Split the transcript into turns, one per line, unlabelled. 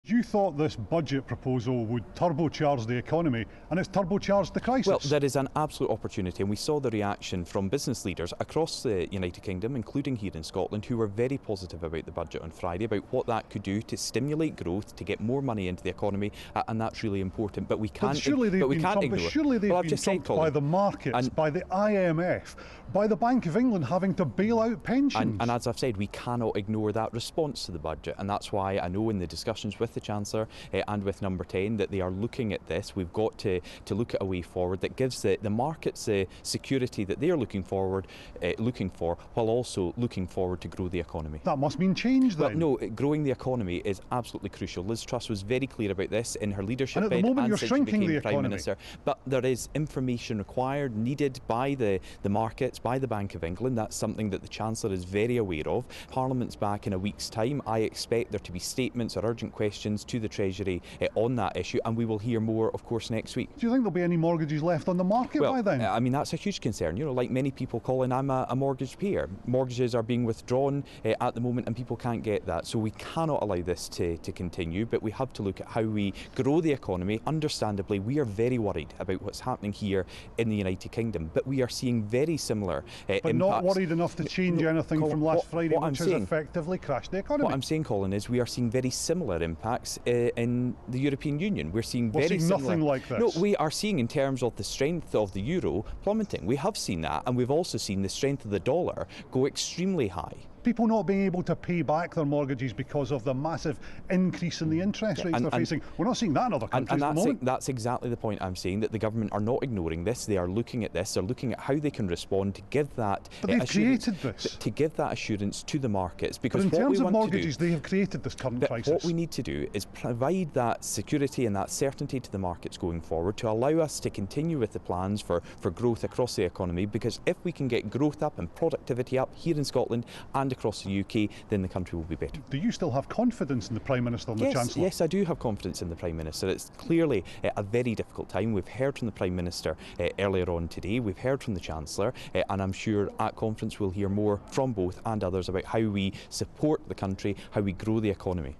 You thought this budget proposal would turbocharge the economy, and it's turbocharged the crisis.
Well, there is an absolute opportunity, and we saw the reaction from business leaders across the United Kingdom, including here in Scotland, who were very positive about the budget on Friday, about what that could do to stimulate growth, to get more money into the economy, and that's really important. But we can't,
surely they've been trumped by the markets, by the IMF, by the Bank of England having to bail out pensions.
And as I've said, we cannot ignore that response to the budget, and that's why I know in the discussions with the Chancellor and with Number 10 that they are looking at this. We've got to look at a way forward that gives the markets the security that they are looking for, while also looking forward to grow the economy.
That must mean change then.
Well, no, growing the economy is absolutely crucial. Liz Truss was very clear about this in her leadership
and at the moment you're shrinking the
Prime Minister. But there is information required, needed by the markets, by the Bank of England. That's something that the Chancellor is very aware of. Parliament's back in a week's time. I expect there to be statements or urgent questions to the Treasury on that issue, and we will hear more, of course, next week.
Do you think there'll be any mortgages left on the market by then?
I mean, that's a huge concern. You know, like many people, Colin, I'm a mortgage payer. Mortgages are being withdrawn at the moment, and people can't get that. So we cannot allow this to continue, but we have to look at how we grow the economy. Understandably, we are very worried about what's happening here in the United Kingdom, but we are seeing very similar
but
impacts.
Not worried enough to change anything
Colin,
from last Friday, which has
saying,
effectively crashed the economy.
What I'm saying, Colin, is we are seeing very similar impacts in the European Union. We're seeing very similar.
Nothing like this.
No, we are seeing in terms of the strength of the euro plummeting. We have seen that, and we've also seen the strength of the dollar go extremely high.
People not being able to pay back their mortgages because of the massive increase in the interest rates they're facing. We're not seeing that in other countries at the moment.
That's exactly the point I'm saying, that the government are not ignoring this. They are looking at this. They're looking at how they can respond to give that
But they've created this.
To give that assurance to the markets. Because
but in terms of mortgages, they have created this current crisis.
What we need to do is provide that security and that certainty to the markets going forward to allow us to continue with the plans for growth across the economy, because if we can get growth up and productivity up here in Scotland and across the UK, then the country will be better.
Do you still have confidence in the Prime Minister and the Chancellor?
Yes, I do have confidence in the Prime Minister. It's clearly a very difficult time. We've heard from the Prime Minister earlier on today. We've heard from the Chancellor, and I'm sure at conference we'll hear more from both and others about how we support the country, how we grow the economy.